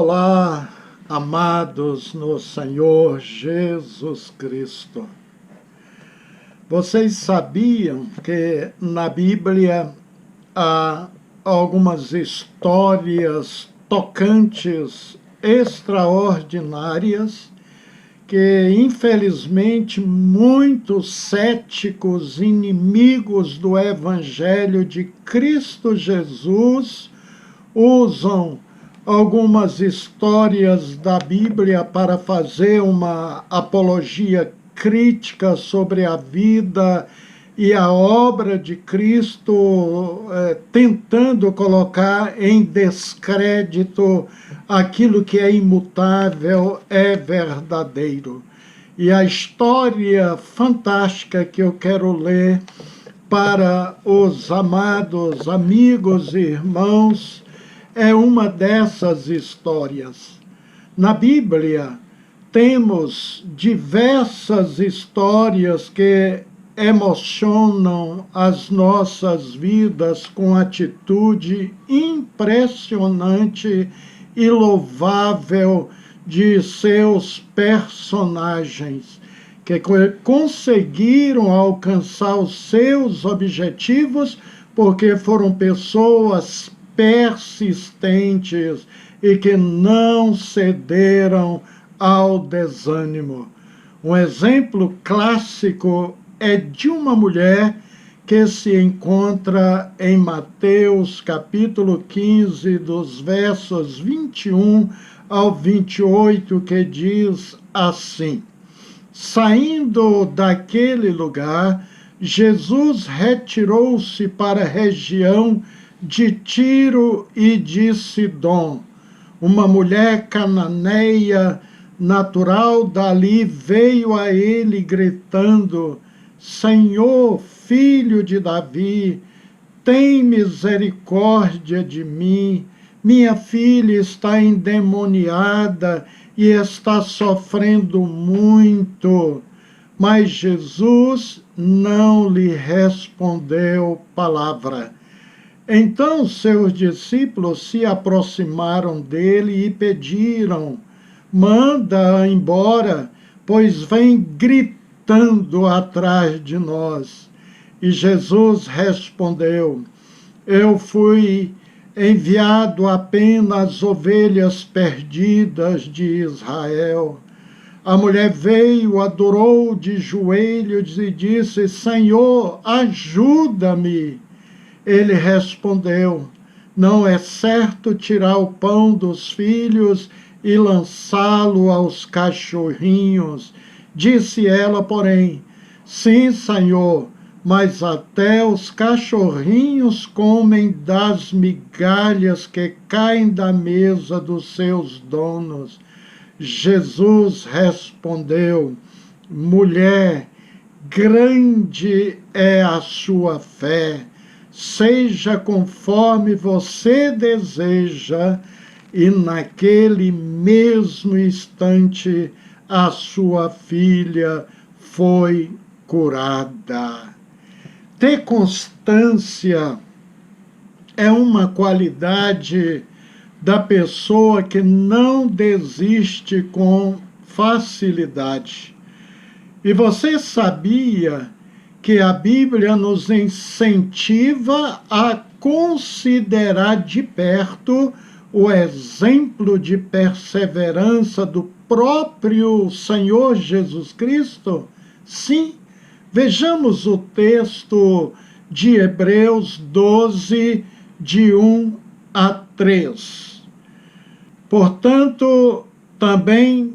Olá, amados no Senhor Jesus Cristo. Vocês sabiam que na Bíblia há algumas histórias tocantes, extraordinárias, que infelizmente muitos céticos, inimigos do Evangelho de Cristo Jesus, usam algumas histórias da Bíblia para fazer uma apologia crítica sobre a vida e a obra de Cristo, tentando colocar em descrédito aquilo que é imutável, é verdadeiro. E a história fantástica que eu quero ler para os amados amigos e irmãos é uma dessas histórias. Na Bíblia, temos diversas histórias que emocionam as nossas vidas com atitude impressionante e louvável de seus personagens, que conseguiram alcançar os seus objetivos porque foram pessoas persistentes e que não cederam ao desânimo. Um exemplo clássico é de uma mulher que se encontra em Mateus capítulo 15, dos versos 21 ao 28, que diz assim: Saindo daquele lugar, Jesus retirou-se para a região de Tiro e de Sidom. Uma mulher cananeia natural dali veio a ele gritando: Senhor, filho de Davi, tem misericórdia de mim. Minha filha está endemoniada e está sofrendo muito. Mas Jesus não lhe respondeu palavra. Então seus discípulos se aproximaram dele e pediram: manda-a embora, pois vem gritando atrás de nós. E Jesus respondeu: eu fui enviado apenas às ovelhas perdidas de Israel. A mulher veio, adorou de joelhos e disse: Senhor, ajuda-me. Ele respondeu: não é certo tirar o pão dos filhos e lançá-lo aos cachorrinhos. Disse ela, porém: sim, Senhor, mas até os cachorrinhos comem das migalhas que caem da mesa dos seus donos. Jesus respondeu: mulher, grande é a sua fé. Seja conforme você deseja. E naquele mesmo instante a sua filha foi curada. Ter constância é uma qualidade da pessoa que não desiste com facilidade. E você sabia que a Bíblia nos incentiva a considerar de perto o exemplo de perseverança do próprio Senhor Jesus Cristo? Sim, vejamos o texto de Hebreus 12, de 1 a 3. Portanto, também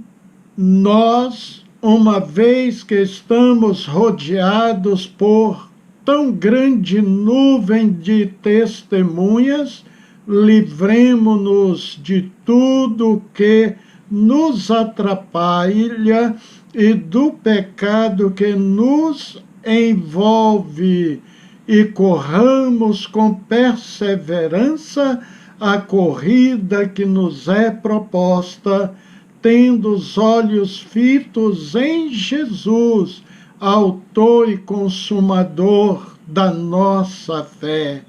nós, uma vez que estamos rodeados por tão grande nuvem de testemunhas, livremo-nos de tudo que nos atrapalha e do pecado que nos envolve, e corramos com perseverança a corrida que nos é proposta, tendo os olhos fitos em Jesus, autor e consumador da nossa fé.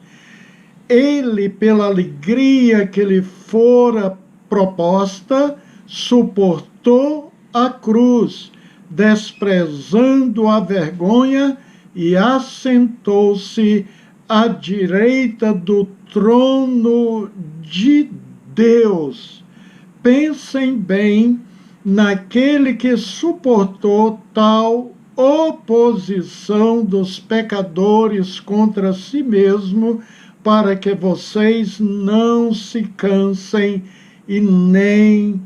Ele, pela alegria que lhe fora proposta, suportou a cruz, desprezando a vergonha, e assentou-se à direita do trono de Deus. Pensem bem naquele que suportou tal oposição dos pecadores contra si mesmo, para que vocês não se cansem e nem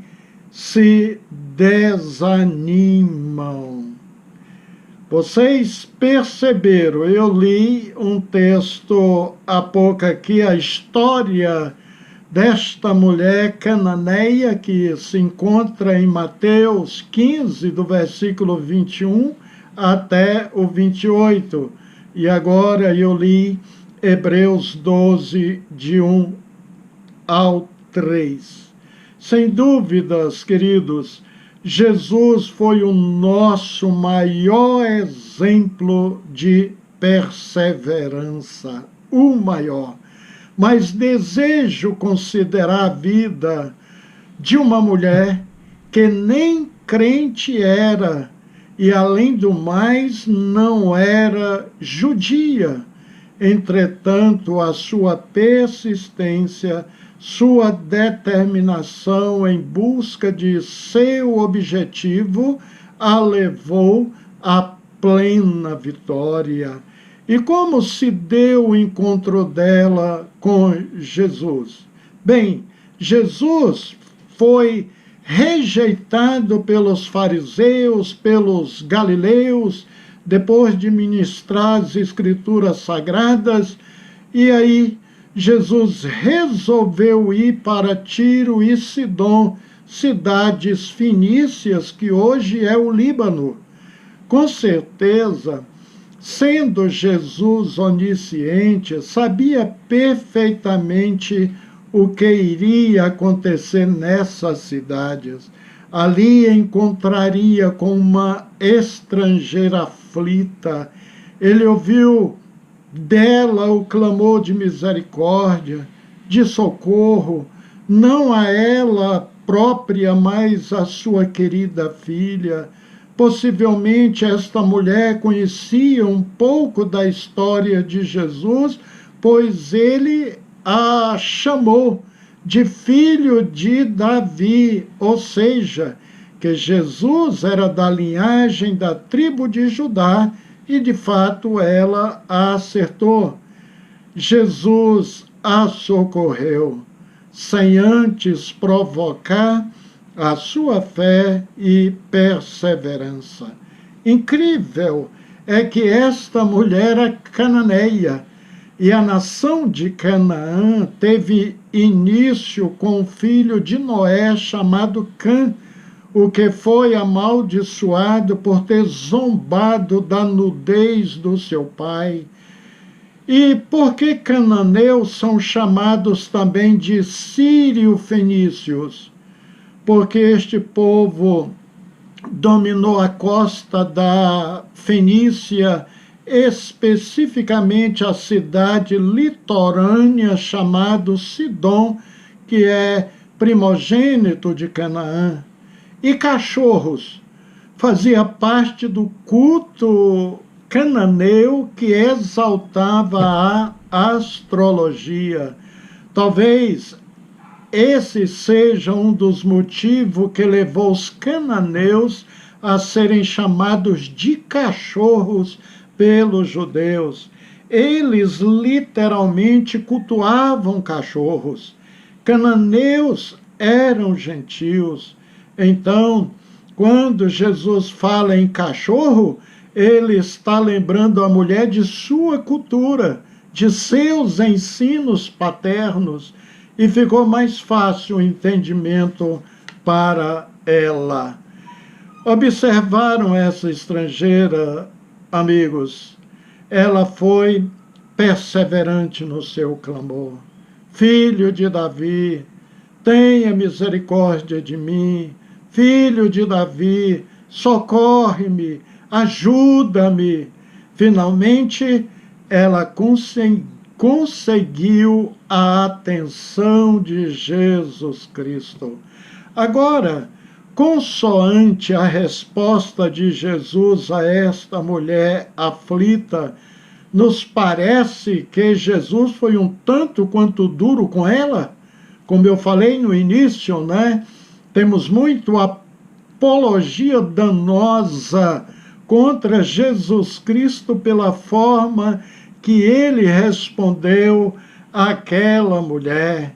se desanimam. Vocês perceberam, eu li um texto há pouco aqui, a história desta mulher cananeia, que se encontra em Mateus 15, do versículo 21 até o 28. E agora eu li Hebreus 12, de 1 ao 3. Sem dúvidas, queridos, Jesus foi o nosso maior exemplo de perseverança, o maior. Mas desejo considerar a vida de uma mulher que nem crente era e, além do mais, não era judia. Entretanto, a sua persistência, sua determinação em busca de seu objetivo a levou à plena vitória. E como se deu o encontro dela com Jesus? Bem, Jesus foi rejeitado pelos fariseus, pelos galileus, depois de ministrar as escrituras sagradas, e aí Jesus resolveu ir para Tiro e Sidom, cidades fenícias, que hoje é o Líbano. Com certeza, sendo Jesus onisciente, sabia perfeitamente o que iria acontecer nessas cidades. Ali encontraria com uma estrangeira aflita. Ele ouviu dela o clamor de misericórdia, de socorro, não a ela própria, mas a sua querida filha. Possivelmente esta mulher conhecia um pouco da história de Jesus, pois ele a chamou de filho de Davi, ou seja, que Jesus era da linhagem da tribo de Judá, e de fato ela a acertou. Jesus a socorreu, sem antes provocar a sua fé e perseverança. Incrível é que esta mulher é cananeia, e a nação de Canaã teve início com o filho de Noé, chamado Cã, o que foi amaldiçoado por ter zombado da nudez do seu pai. E por que cananeus são chamados também de sírio-fenícios? Porque este povo dominou a costa da Fenícia, especificamente a cidade litorânea chamada Sidom, que é primogênito de Canaã. E cachorros fazia parte do culto cananeu que exaltava a astrologia. Talvez esse seja um dos motivos que levou os cananeus a serem chamados de cachorros pelos judeus. Eles literalmente cultuavam cachorros. Cananeus eram gentios. Então, quando Jesus fala em cachorro, ele está lembrando a mulher de sua cultura, de seus ensinos paternos, e ficou mais fácil o entendimento para ela. Observaram essa estrangeira, amigos? Ela foi perseverante no seu clamor. Filho de Davi, tenha misericórdia de mim. Filho de Davi, socorre-me, ajuda-me. Finalmente, ela conseguiu a atenção de Jesus Cristo. Agora, consoante a resposta de Jesus a esta mulher aflita, nos parece que Jesus foi um tanto quanto duro com ela. Como eu falei no início, né? Temos muito apologia danosa contra Jesus Cristo pela forma que ele respondeu àquela mulher.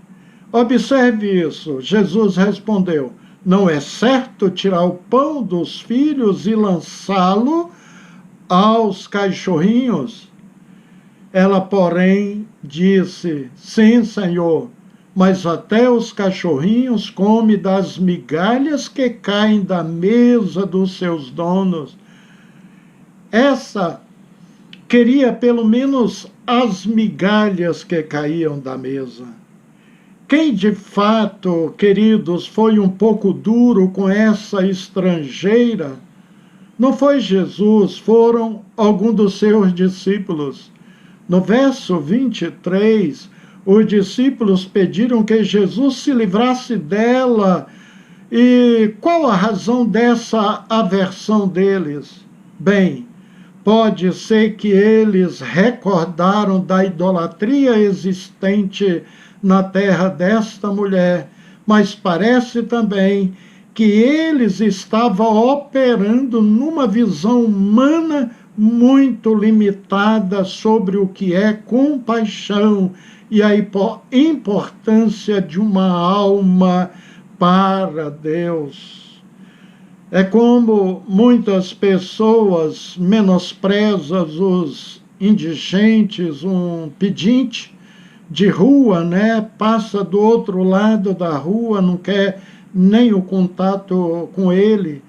Observe isso. Jesus respondeu: não é certo tirar o pão dos filhos e lançá-lo aos cachorrinhos? Ela, porém, disse: sim, Senhor, mas até os cachorrinhos comem das migalhas que caem da mesa dos seus donos. Essa queria pelo menos as migalhas que caíam da mesa. Quem de fato, queridos, foi um pouco duro com essa estrangeira não foi Jesus, foram alguns dos seus discípulos. No verso 23, os discípulos pediram que Jesus se livrasse dela. E qual a razão dessa aversão deles? Bem, pode ser que eles recordaram da idolatria existente na terra desta mulher, mas parece também que eles estavam operando numa visão humana muito limitada sobre o que é compaixão e a importância de uma alma para Deus. É como muitas pessoas menosprezam os indigentes, um pedinte de rua, né? Passa do outro lado da rua, não quer nem o contato com ele.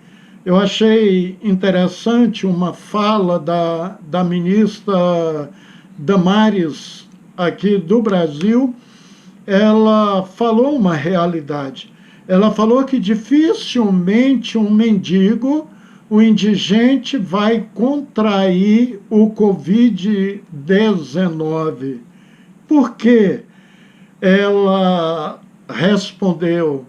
Eu achei interessante uma fala da ministra Damares, aqui do Brasil. Ela falou uma realidade. Ela falou que dificilmente um mendigo, o indigente, vai contrair o Covid-19. Por quê? Ela respondeu: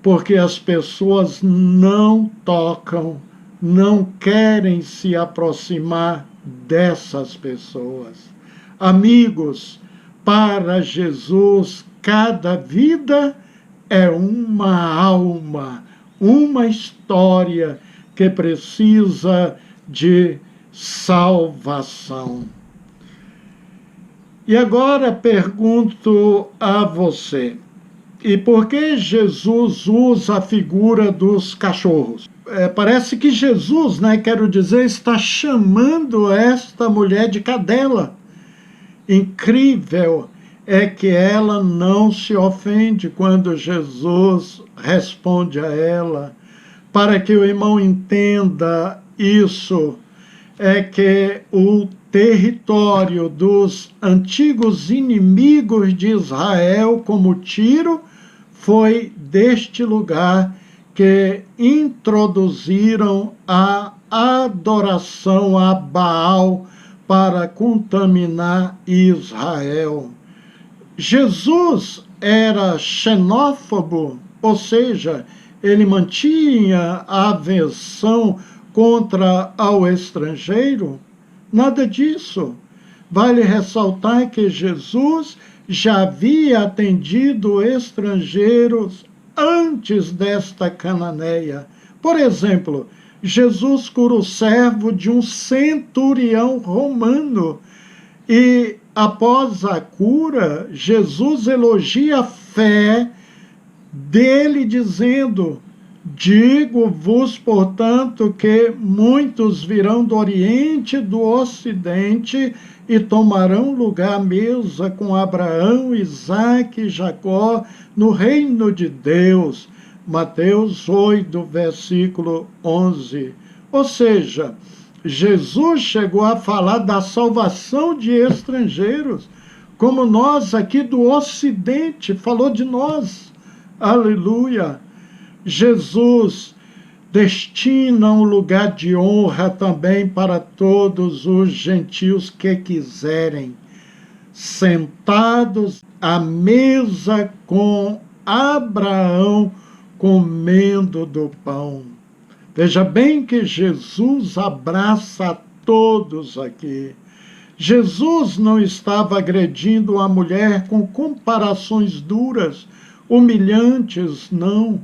porque as pessoas não tocam, não querem se aproximar dessas pessoas. Amigos, para Jesus, cada vida é uma alma, uma história que precisa de salvação. E agora pergunto a você: e por que Jesus usa a figura dos cachorros? Parece que Jesus, né, quero dizer, está chamando esta mulher de cadela. Incrível é que ela não se ofende quando Jesus responde a ela. Para que o irmão entenda isso, é que o território dos antigos inimigos de Israel, como Tiro, foi deste lugar que introduziram a adoração a Baal para contaminar Israel. Jesus era xenófobo, ou seja, ele mantinha a aversão contra ao estrangeiro? Nada disso. Vale ressaltar que Jesus já havia atendido estrangeiros antes desta cananeia. Por exemplo, Jesus cura o servo de um centurião romano. E após a cura, Jesus elogia a fé dele, dizendo: digo-vos, portanto, que muitos virão do Oriente e do Ocidente e tomarão lugar à mesa com Abraão, Isaque e Jacó no reino de Deus. Mateus 8, versículo 11. Ou seja, Jesus chegou a falar da salvação de estrangeiros, como nós aqui do Ocidente, falou de nós. Aleluia! Jesus destina um lugar de honra também para todos os gentios que quiserem. sentados à mesa com Abraão, comendo do pão. Veja bem que Jesus abraça a todos aqui. Jesus não estava agredindo a mulher com comparações duras, humilhantes, não.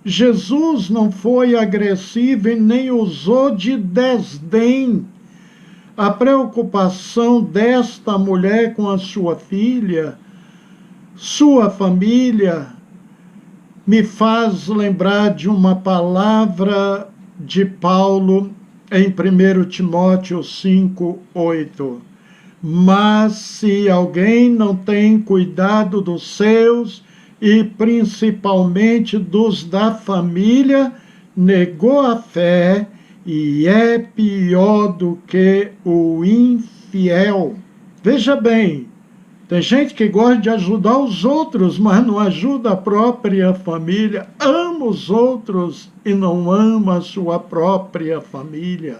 Jesus não foi agressivo e nem usou de desdém. A preocupação desta mulher com a sua filha, sua família, me faz lembrar de uma palavra de Paulo em 1 Timóteo 5:8. Mas se alguém não tem cuidado dos seus, e principalmente dos da família, negou a fé e é pior do que o infiel. Veja bem, tem gente que gosta de ajudar os outros, mas não ajuda a própria família, ama os outros e não ama a sua própria família.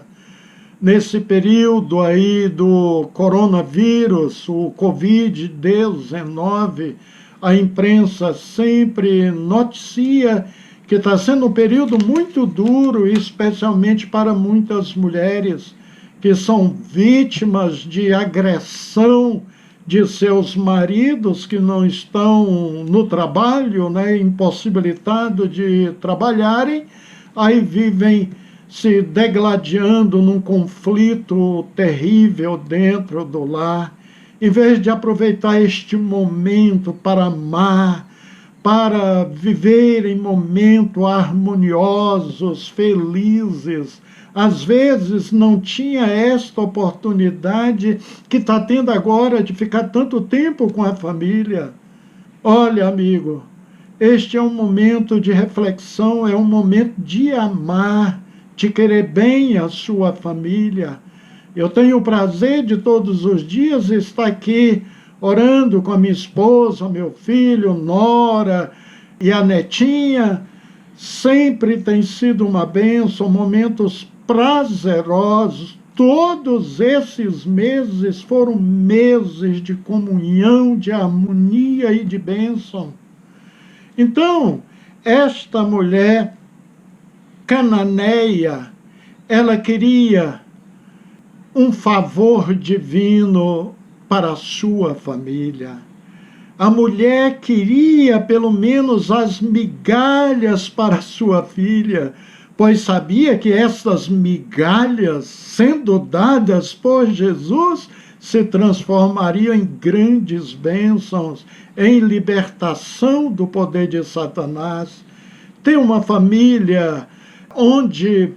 Nesse período aí do coronavírus, o Covid-19, a imprensa sempre noticia que está sendo um período muito duro, especialmente para muitas mulheres que são vítimas de agressão de seus maridos que não estão no trabalho, né, impossibilitados de trabalharem, aí vivem se degladiando num conflito terrível dentro do lar. Em vez de aproveitar este momento para amar, para viver em momentos harmoniosos, felizes, às vezes não tinha esta oportunidade que está tendo agora de ficar tanto tempo com a família. Olha, amigo, este é um momento de reflexão, é um momento de amar, de querer bem a sua família. Eu tenho o prazer de todos os dias estar aqui orando com a minha esposa, meu filho, nora e a netinha. Sempre tem sido uma bênção, momentos prazerosos. Todos esses meses foram meses de comunhão, de harmonia e de bênção. Então, esta mulher cananeia, ela queria um favor divino para a sua família. A mulher queria pelo menos as migalhas para a sua filha, pois sabia que estas migalhas, sendo dadas por Jesus, se transformariam em grandes bênçãos, em libertação do poder de Satanás. Tem uma família onde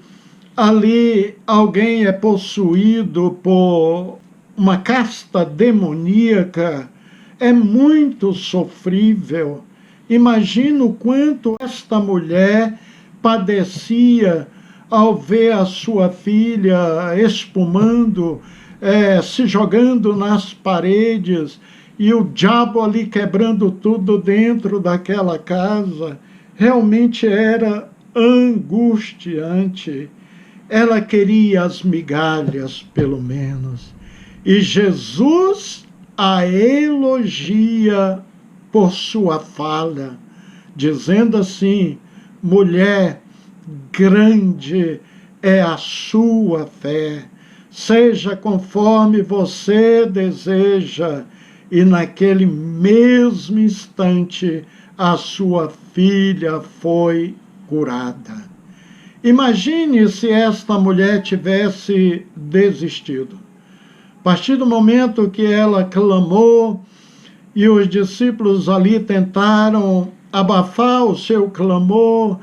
ali alguém é possuído por uma casta demoníaca, é muito sofrível. Imagina o quanto esta mulher padecia ao ver a sua filha espumando, se jogando nas paredes, e o diabo ali quebrando tudo dentro daquela casa. Realmente era angustiante. Ela queria as migalhas, pelo menos. E Jesus a elogia por sua fala, dizendo assim: mulher, grande é a sua fé, seja conforme você deseja. E naquele mesmo instante, a sua filha foi curada. Imagine se esta mulher tivesse desistido. A partir do momento que ela clamou e os discípulos ali tentaram abafar o seu clamor,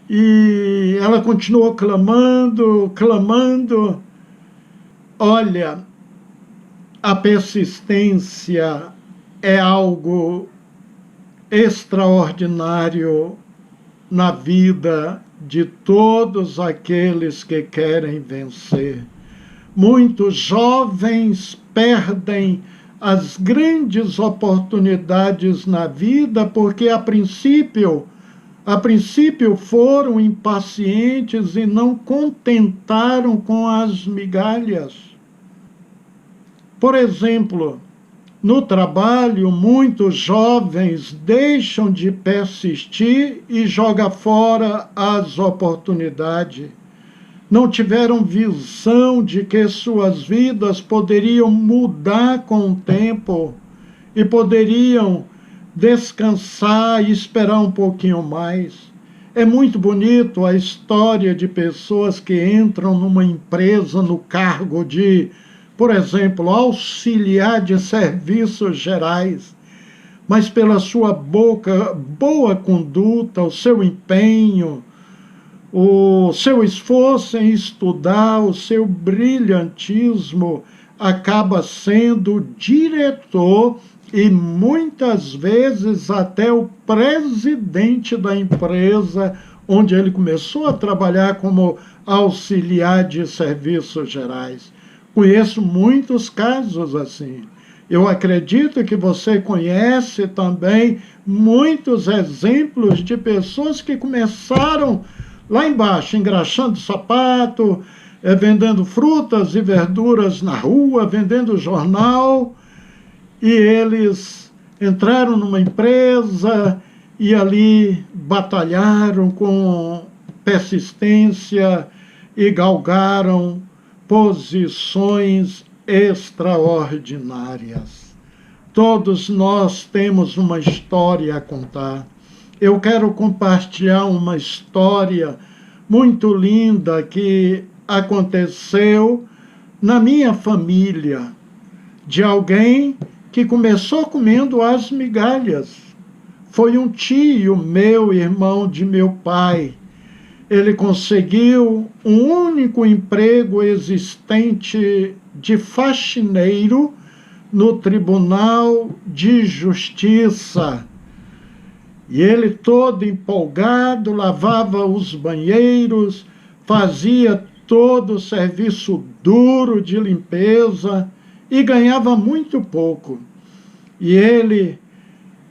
e ela continuou clamando, clamando. Olha, a persistência é algo extraordinário na vida de todos aqueles que querem vencer. Muitos jovens perdem as grandes oportunidades na vida porque a princípio foram impacientes e não contentaram com as migalhas. Por exemplo, No trabalho, muitos jovens deixam de persistir e jogam fora as oportunidades. Não tiveram visão de que suas vidas poderiam mudar com o tempo e poderiam descansar e esperar um pouquinho mais. É muito bonito a história de pessoas que entram numa empresa no cargo de, por exemplo, auxiliar de serviços gerais, mas pela sua boa conduta, o seu empenho, o seu esforço em estudar, o seu brilhantismo, acaba sendo diretor e muitas vezes até o presidente da empresa onde ele começou a trabalhar como auxiliar de serviços gerais. Conheço muitos casos assim. Eu acredito que você conhece também muitos exemplos de pessoas que começaram lá embaixo, engraxando sapato, vendendo frutas e verduras na rua, vendendo jornal, e eles entraram numa empresa e ali batalharam com persistência e galgaram posições extraordinárias. Todos nós temos uma história a contar. Eu quero compartilhar uma história muito linda que aconteceu na minha família, de alguém que começou comendo as migalhas. Foi um tio meu, irmão de meu pai. Ele conseguiu um único emprego existente de faxineiro no Tribunal de Justiça. E ele, todo empolgado, lavava os banheiros, fazia todo o serviço duro de limpeza e ganhava muito pouco. E ele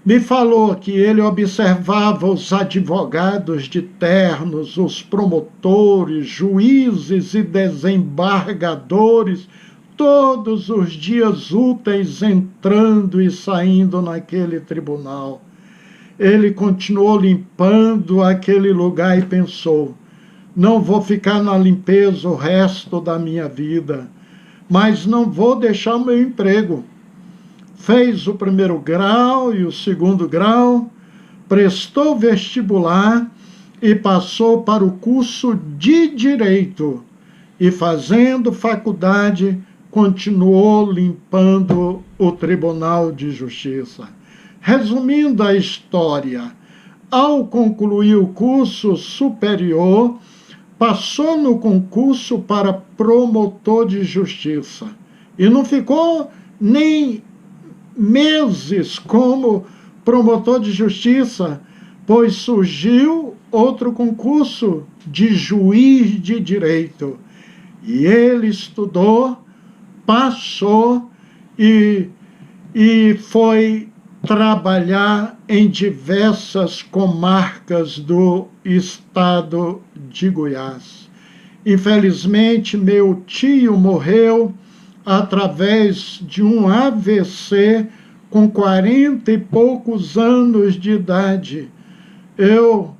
me falou que ele observava os advogados de ternos, os promotores, juízes e desembargadores, todos os dias úteis entrando e saindo naquele tribunal. Ele continuou limpando aquele lugar e pensou: não vou ficar na limpeza o resto da minha vida, mas não vou deixar o meu emprego. Fez o primeiro grau e o segundo grau, prestou vestibular e passou para o curso de Direito. E fazendo faculdade, continuou limpando o Tribunal de Justiça. Resumindo a história, ao concluir o curso superior, passou no concurso para promotor de justiça. E não ficou nem meses como promotor de justiça, pois surgiu outro concurso de juiz de direito. E ele estudou, passou e foi trabalhar em diversas comarcas do estado de Goiás. Infelizmente, meu tio morreu através de um AVC com 40 e poucos anos de idade. Eu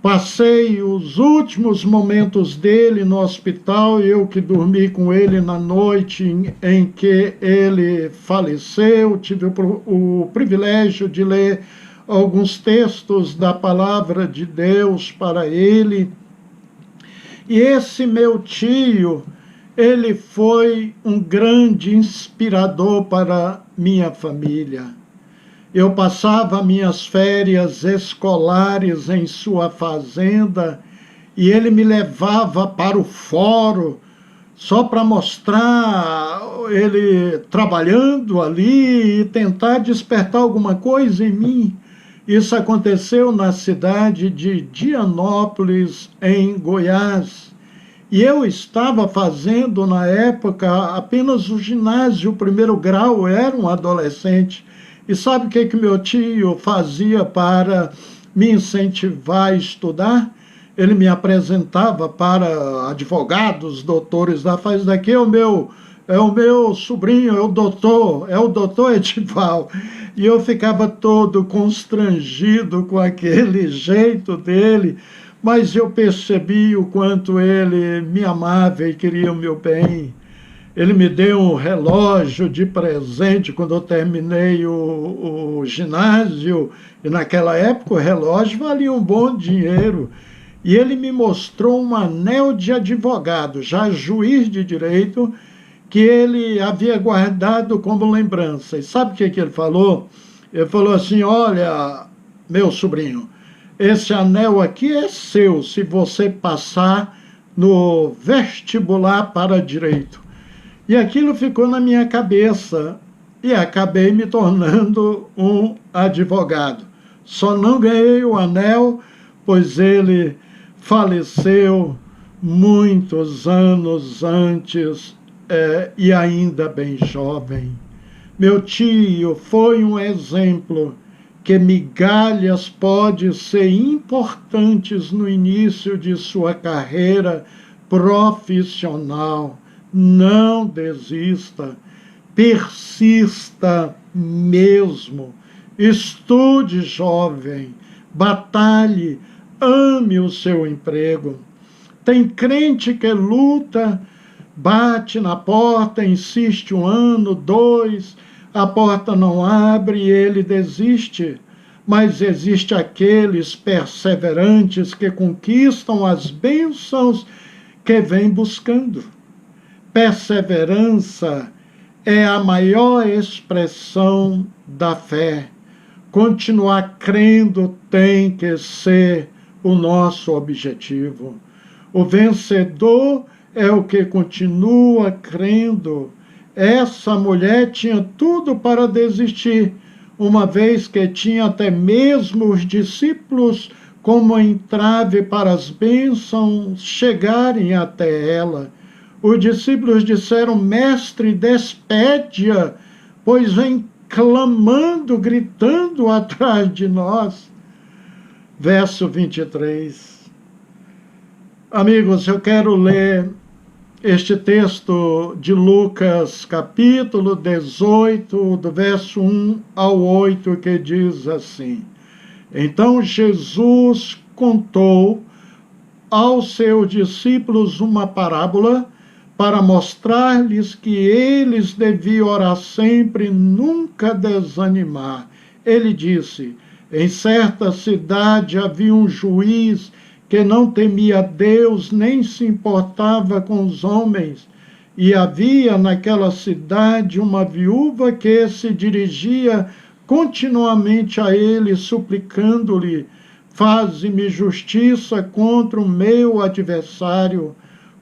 passei os últimos momentos dele no hospital, eu que dormi com ele na noite em que ele faleceu, tive o privilégio de ler alguns textos da palavra de Deus para ele. E esse meu tio, ele foi um grande inspirador para minha família. Eu passava minhas férias escolares em sua fazenda e ele me levava para o fórum só para mostrar ele trabalhando ali e tentar despertar alguma coisa em mim. Isso aconteceu na cidade de Dianópolis, em Goiás. E eu estava fazendo, na época, apenas o ginásio, o primeiro grau, eu era um adolescente. E sabe o que meu tio fazia para me incentivar a estudar? Ele me apresentava para advogados, doutores da faz daqui, o meu é o meu sobrinho, é o doutor Edival. E eu ficava todo constrangido com aquele jeito dele, mas eu percebi o quanto ele me amava e queria o meu bem. Ele me deu um relógio de presente quando eu terminei o ginásio, e naquela época o relógio valia um bom dinheiro. E ele me mostrou um anel de advogado, já juiz de direito, que ele havia guardado como lembrança. E sabe o que ele falou? Ele falou assim: olha, meu sobrinho, esse anel aqui é seu se você passar no vestibular para direito. E aquilo ficou na minha cabeça e acabei me tornando um advogado. Só não ganhei o anel, pois ele faleceu muitos anos antes, e ainda bem jovem. Meu tio foi um exemplo que migalhas podem ser importantes no início de sua carreira profissional. Não desista, persista mesmo, estude, jovem, batalhe, ame o seu emprego. Tem crente que luta, bate na porta, insiste 1 ano, 2, a porta não abre e ele desiste. Mas existe aqueles perseverantes que conquistam as bênçãos que vêm buscando. Perseverança é a maior expressão da fé. Continuar crendo tem que ser o nosso objetivo. O vencedor é o que continua crendo. Essa mulher tinha tudo para desistir, uma vez que tinha até mesmo os discípulos como entrave para as bênçãos chegarem até ela. Os discípulos disseram: mestre, despede-a, pois vem clamando, gritando atrás de nós. Verso 23. Amigos, eu quero ler este texto de Lucas, capítulo 18, do verso 1 ao 8, que diz assim: então Jesus contou aos seus discípulos uma parábola para mostrar-lhes que eles deviam orar sempre, nunca desanimar. Ele disse: em certa cidade havia um juiz que não temia Deus, nem se importava com os homens. E havia naquela cidade uma viúva que se dirigia continuamente a ele, suplicando-lhe: faze-me justiça contra o meu adversário.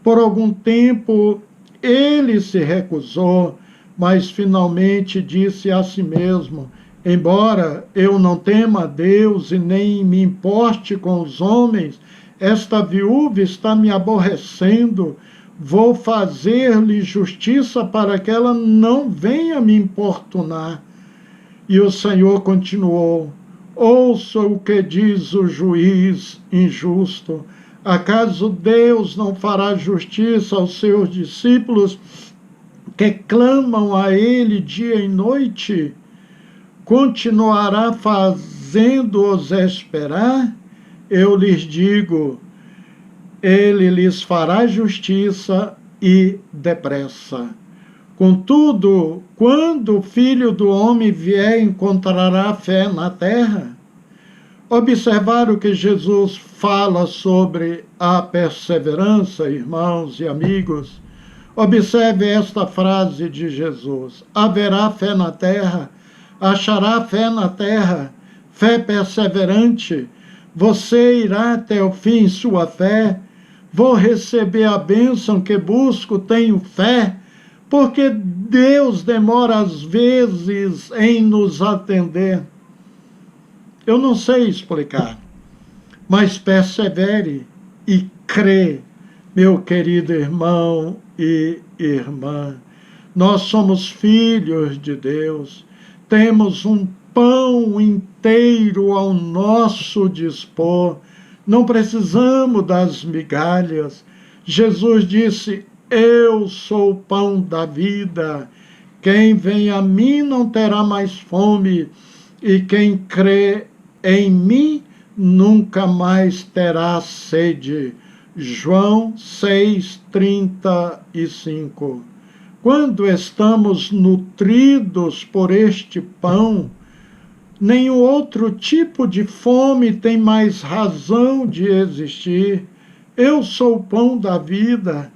Por algum tempo ele se recusou, mas finalmente disse a si mesmo: embora eu não tema a Deus e nem me importe com os homens, esta viúva está me aborrecendo. Vou fazer-lhe justiça para que ela não venha me importunar. E o Senhor continuou: ouça o que diz o juiz injusto. Acaso Deus não fará justiça aos seus discípulos que clamam a Ele dia e noite? Continuará fazendo-os esperar? Eu lhes digo, Ele lhes fará justiça e depressa. Contudo, quando o Filho do Homem vier, encontrará fé na terra? Observar o que Jesus fala sobre a perseverança, irmãos e amigos. Observe esta frase de Jesus: haverá fé na terra, achará fé na terra, fé perseverante. Você irá até o fim sua fé. Vou receber a bênção que busco, tenho fé, porque Deus demora às vezes em nos atender. Eu não sei explicar, mas persevere e crê, meu querido irmão e irmã. Nós somos filhos de Deus, temos um pão inteiro ao nosso dispor, não precisamos das migalhas. Jesus disse: eu sou o pão da vida. Quem vem a mim não terá mais fome, e quem crê em mim nunca mais terá sede. João 6:35. Quando estamos nutridos por este pão, nenhum outro tipo de fome tem mais razão de existir. Eu sou o pão da vida.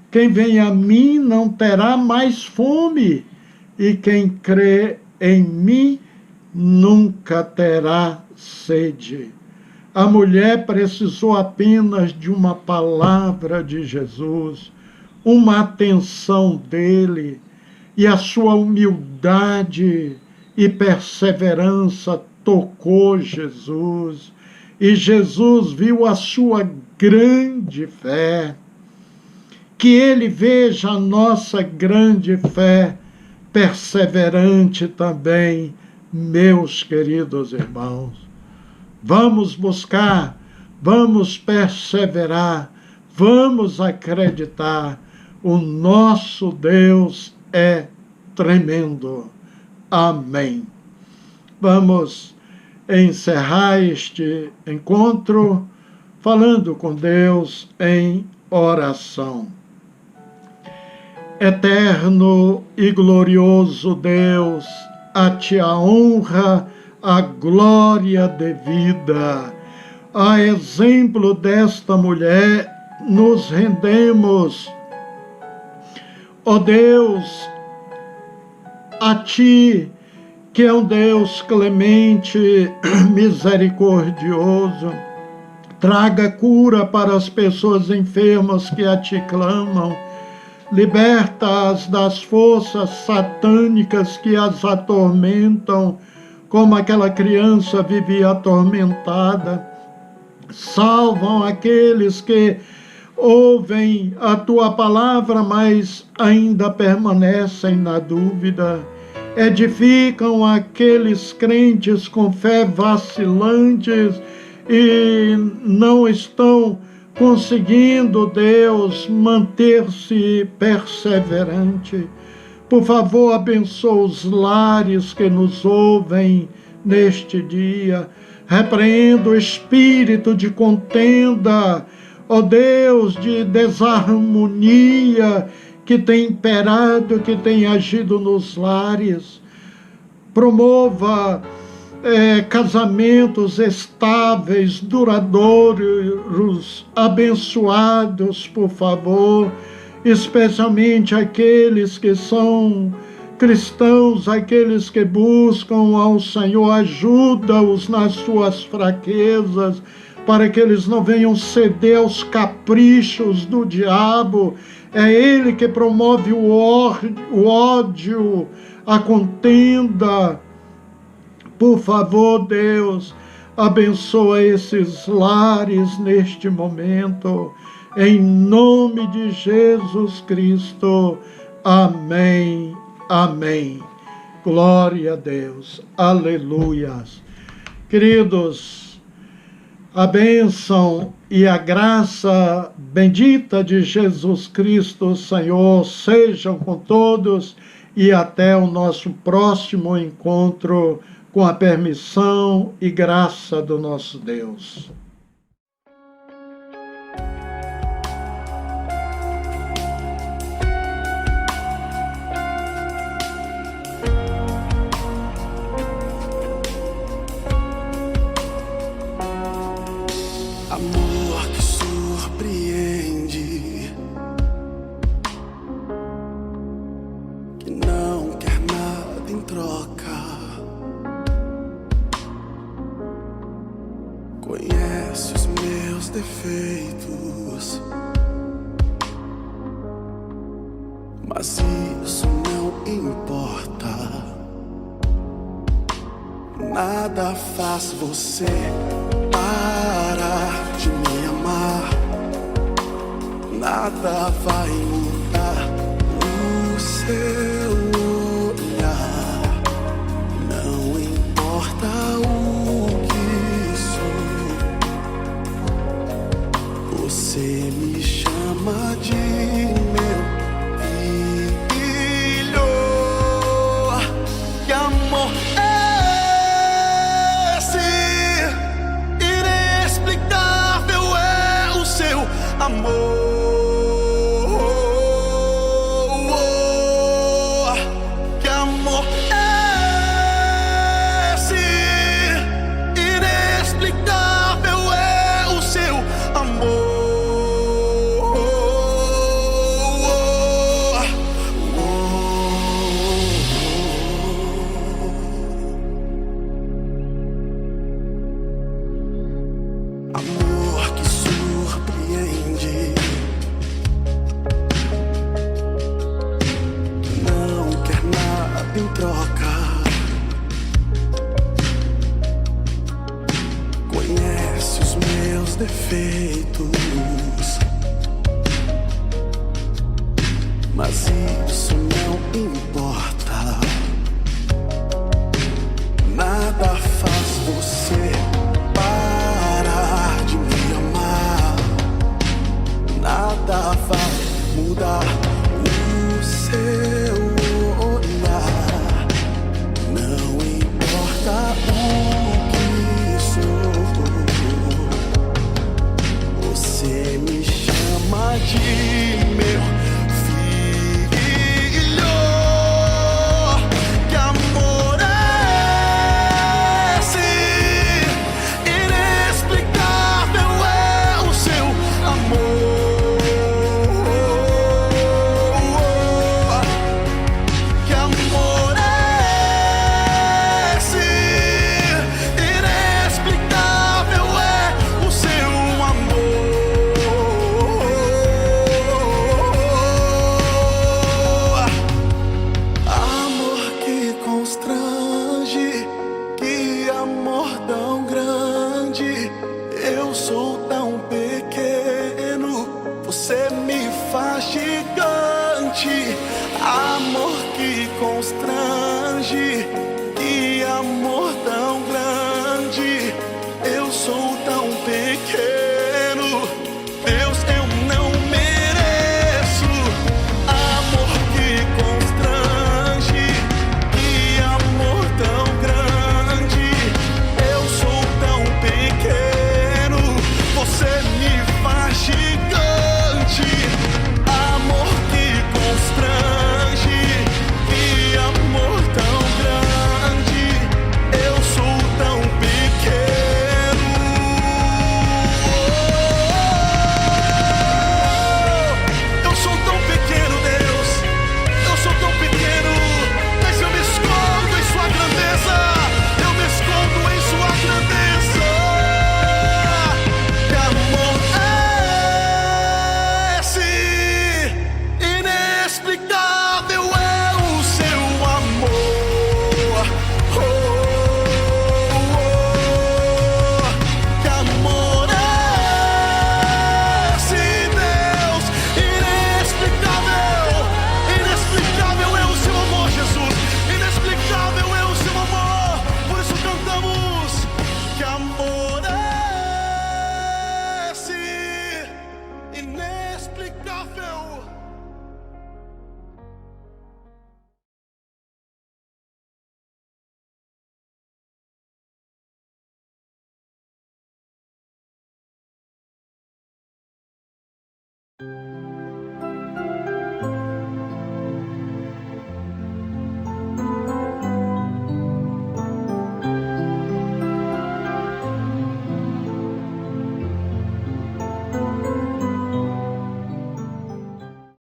Quem vem a mim não terá mais fome, e quem crê em mim nunca terá sede. A mulher precisou apenas de uma palavra de Jesus, uma atenção dele, e a sua humildade e perseverança tocou Jesus, e Jesus viu a sua grande fé. Que ele veja a nossa grande fé perseverante também, meus queridos irmãos. Vamos buscar, vamos perseverar, vamos acreditar. O nosso Deus é tremendo. Amém. Vamos encerrar este encontro falando com Deus em oração. Eterno e glorioso Deus, a ti a honra, a glória devida. A exemplo desta mulher, nos rendemos, ó Deus, a ti, que é um Deus clemente, misericordioso. Traga cura para as pessoas enfermas que a ti clamam. Liberta-as das forças satânicas que as atormentam, como aquela criança vivia atormentada. Salvam aqueles que ouvem a tua palavra, mas ainda permanecem na dúvida. Edificam aqueles crentes com fé vacilantes e não estão conseguindo, Deus, manter-se perseverante. Por favor, abençoa os lares que nos ouvem neste dia. Repreenda o espírito de contenda, ó Deus, de desarmonia que tem imperado, que tem agido nos lares. Promova casamentos estáveis, duradouros, abençoados, por favor, especialmente aqueles que são cristãos, aqueles que buscam ao Senhor. Ajuda-os nas suas fraquezas, para que eles não venham ceder aos caprichos do diabo. É ele que promove o ódio, a contenda. Por favor, Deus, abençoa esses lares neste momento, em nome de Jesus Cristo. Amém, amém. Glória a Deus, aleluias. Queridos, a bênção e a graça bendita de Jesus Cristo, Senhor, sejam com todos, e até o nosso próximo encontro, com a permissão e graça do nosso Deus. Amor que surpreende, que não quer nada em troca. Conhece os meus defeitos, mas isso não importa. Nada faz você parar de me amar. Nada vai mudar o seu olhar. Não importa o você me chama de meu Que amor é esse? Inexplicável é o seu amor. Amor que surpreende, não quer nada em troca, conhece os meus defeitos, mas isso não importa.